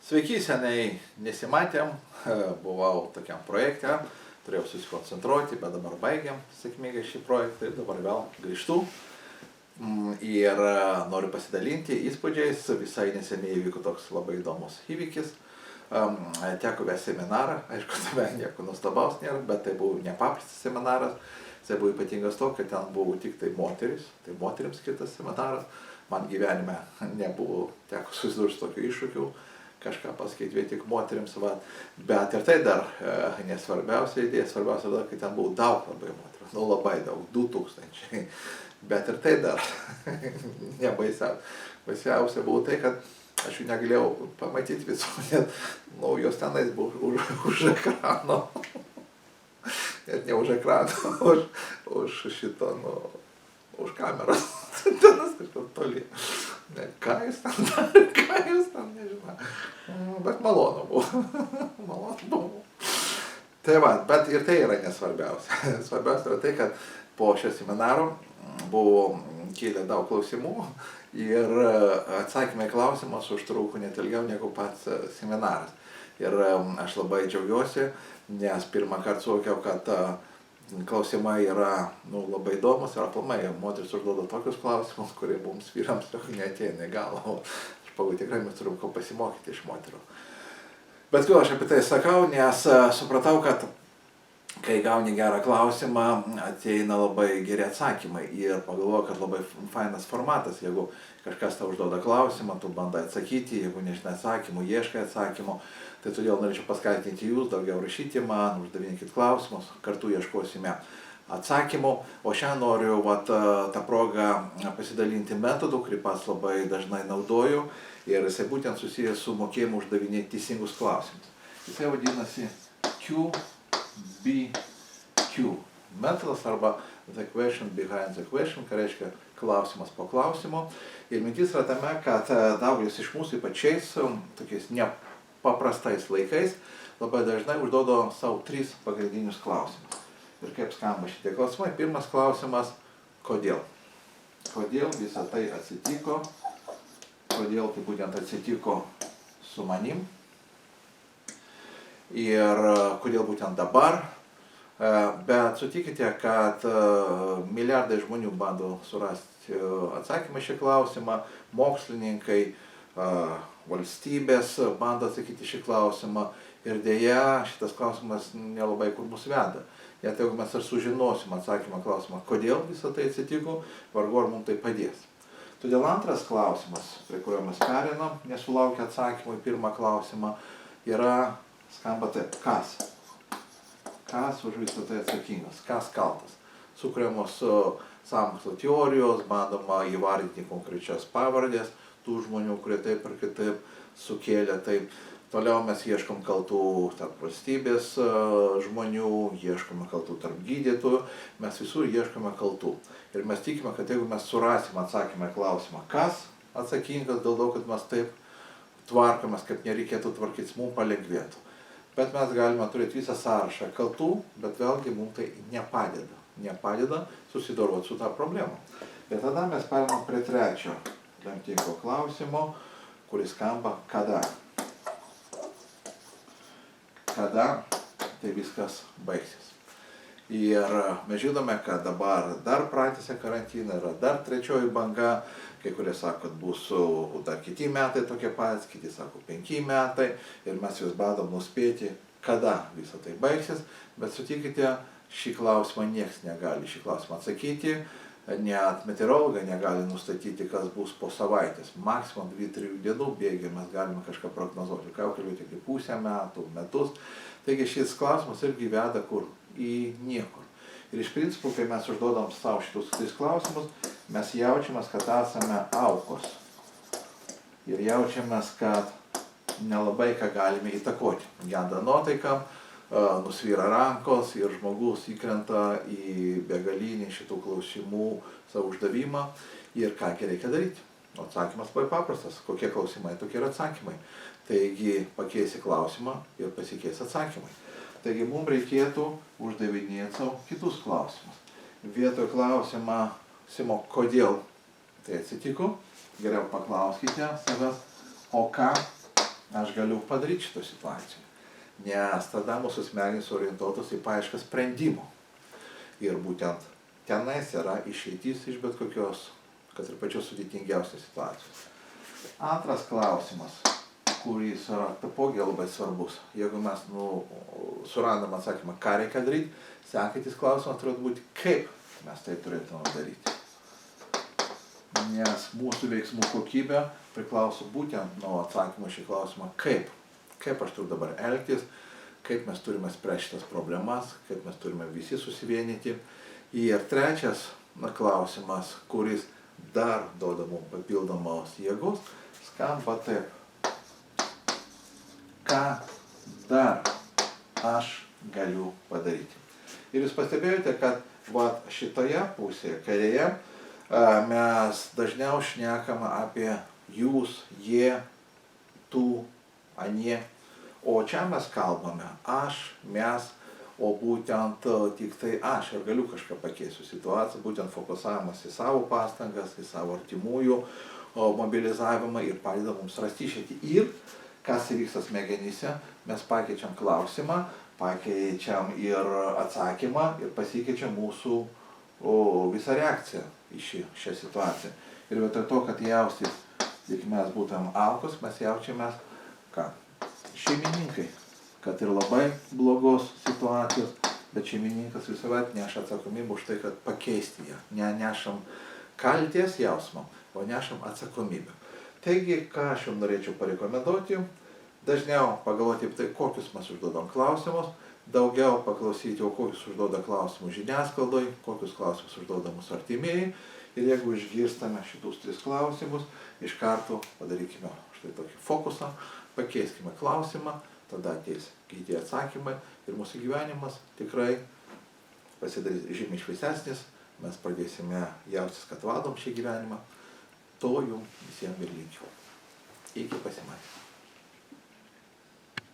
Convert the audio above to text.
Sveiki, seniai nesimatėm, buvau tokiam projekte, turėjau susikoncentruoti, bet dabar baigiam sėkmingai šį projektą ir dabar vėl grįžtu. Ir noriu pasidalinti įspūdžiais, visai neseniai įvyko toks labai įdomus įvykis. Teko vesti seminarą, aišku, tame nieko nuostabaus nėra, bet tai buvo nepaprastas seminaras. Tai buvo ypatingas to, kad ten buvo tik tai moteris, tai moterims skirtas seminaras. Man gyvenime nebuvo teko susidurti su tokiu iššūkiu, kažką pasakyti vien tik moterims, bet ir tai dar nesvarbiausia idėja, svarbiausia dar, kad ten buvo daug labai moterų, labai daug, 2000, bet ir tai dar nebaisiausia. Baisiausia buvo tai, kad aš jų negalėjau pamatyti visų, nes jos tenais buvo už ekrano, net ne už ekrano, už šito, už kameros, tenas kažkur toli. Ką jūs ten darė, ką jūs ten, nežinau. Bet malonu buvo. Malonu buvo. Tai va, bet ir tai yra nesvarbiausia. Svarbiausia yra tai, kad po šio seminaro buvo kilę daug klausimų ir atsakymai klausimas užtruko net ilgiau negu pats seminaras. Ir aš labai džiaugiuosi, nes pirmą kartą suvokiau, kad klausimai yra labai įdomus ir aplamai moteris užduoda tokius klausimus, kurie mums vyrams neateina į galvą. Aš pagalvoju, tikrai mes turim ko pasimokyti iš moterų. Bet kodėl aš apie tai sakau, nes supratau, kad kai gauni gerą klausimą, ateina labai geri atsakymai ir pagalvoju, kad labai fainas formatas, jeigu kažkas tau užduoda klausimą, tu bandai atsakyti, jeigu nežinai atsakymų, ieškai atsakymų, tai todėl norėčiau paskatinti jūs daugiau rašyti man, uždavinėkit klausimus, kartu ieškosime atsakymų, o šiandien noriu tą progą pasidalinti metodu, kurį pats labai dažnai naudoju ir jisai būtent susijęs su mokėjimu uždavinėti teisingus klausimus. Jisai vadinasi QBQ metodas arba the question behind the question, ką reiškia klausimas po klausimo. Ir mintis yra tame, kad daugelis iš mūsų ypačiais tokiais nepaprastais laikais labai dažnai užduoda savo 3 pagrindinius klausimus. Ir kaip skamba šitie klausimai? Pirmas klausimas – kodėl? Kodėl visą tai atsitiko? Kodėl tai būtent atsitiko su manim? Ir kodėl būtent dabar? Bet sutikite, kad milijardai žmonių bando surasti atsakymą šį klausimą, mokslininkai, valstybės bando atsakyti šį klausimą ir dėja šitas klausimas nelabai kur mus veda. Net jeigu mes ir sužinosim atsakymą klausimą, kodėl visą tai atsitiko, vargu ar mums tai padės. Todėl antras klausimas, prie kurio mes perinam, nesulaukia atsakymų į pirmą klausimą, skamba taip, kas? Kas už visą tai atsakingas, kas kaltas. Sukuriamos sąmokslo teorijos, bandoma įvardinti konkrečias pavardės tų žmonių, kurie taip ar kitaip sukėlė taip. Toliau mes ieškom kaltų tarp valstybės žmonių, ieškome kaltų tarp gydytojų, mes visur ieškome kaltų. Ir mes tikime, kad jeigu mes surasim atsakymą į klausimą, kas atsakingas, dėl to, kad mes taip tvarkomės, kaip nereikėtų tvarkytis, mums palengvėtų. Bet mes galime turėti visą sąrašą kaltų, bet vėlgi mums tai nepadeda. Nepadeda susidoroti su tą problemą. Bet tada mes pereinam prie trečio lemtingo klausimo, kuris skamba kada. Kada tai viskas baigsis. Ir mes žinome, kad dabar dar pratęsia karantiną, yra dar trečioji banga, kai kurie sako, kad bus dar kiti metai tokie patys, kiti sako 5 metai ir mes vis bandom nuspėti, kada visą tai baigsis, bet sutikite, šį klausimą nieks negali šį klausimą atsakyti, net meteorologai negali nustatyti, kas bus po savaitės. Maksimum 2-3 dienų bėgyje mes galime kažką prognozuoti, ką kalbėti iki pusę metų, metus. Taigi šis klausimas irgi veda kur į niekur. Ir iš principo, kai mes užduodam savo šitus 3 klausimus, mes jaučiamės, kad esame aukos. Ir jaučiamės, kad nelabai ką galime įtakoti. Genda nuotaika, nusvyra rankos ir žmogus įkrenta į begalinį šitų klausimų savo uždavimą. Ir kągi reikia daryti? Atsakymas labai paprastas. Kokie klausimai, tokie ir atsakymai. Taigi pakeisi klausimą ir pasikeis atsakymai. Taigi mums reikėtų uždavinėti savo kitus klausimus. Vietoj klausimą, kodėl tai atsitiko, geriau paklauskite savęs, o ką aš galiu padaryti šitą situaciją. Nes tada mūsų smegenys orientuotos į paiešką sprendimo. Ir būtent tenais yra išeitis iš bet kokios, kad ir pačios sudėtingiausios situacijos. Antras klausimas, kuris yra taipogi labai svarbus. Jeigu mes surandam atsakymą, ką reikia daryti, sekantis klausimas turėtų būti, kaip mes tai turėtume daryti. Nes mūsų veiksmų kokybė priklauso būtent nuo atsakymo šį klausimą, kaip. Kaip aš turiu dabar elgtis, kaip mes turime spręsti šitas problemas, kaip mes turime visi susivienyti. Ir trečias klausimas, kuris dar duoda mums papildomos jėgos, skamba taip. Ką dar aš galiu padaryti? Ir jūs pastebėjote, kad šitoje pusėje, kairėje, mes dažniau šnekame apie jūs, jie, tu, anie. O čia mes kalbame aš, mes, o būtent tik tai aš ir galiu kažką pakeisti situaciją, būtent fokusavimas į savo pastangas, į savo artimųjų mobilizavimą ir padeda mums rasti išeitį. Ir kas įvyksta smegenyse, mes pakeičiam klausimą, pakeičiam ir atsakymą ir pasikeičiam mūsų visą reakciją į šią situaciją. Ir vietoj to, kad jaustis, tik mes būtum aukos, mes jaučiamės, ką? Šeimininkai, kad ir labai blogos situacijos, bet šeimininkas visuomet neša atsakomybę už tai, kad pakeisti ją. Nenešam kaltės jausmą, o nešam atsakomybę. Taigi, ką aš jums norėčiau parekomenduoti, dažniau pagalvoti apie tai, kokius mes užduodam klausimus, daugiau paklausyti, o kokius užduoda klausimus žiniasklaidoj, kokius klausimus užduoda mūsų artimieji. Ir jeigu išgirstame šitus 3 klausimus, iš karto padarykime štai tokį fokusą, pakeiskime klausimą, tada ateis kiti atsakymai ir mūsų gyvenimas tikrai pasidarys žymiai šviesesnis, mes pradėsime jaustis, kad vadom šį gyvenimą. To jums visiems ir linkiu. Iki pasimatymo.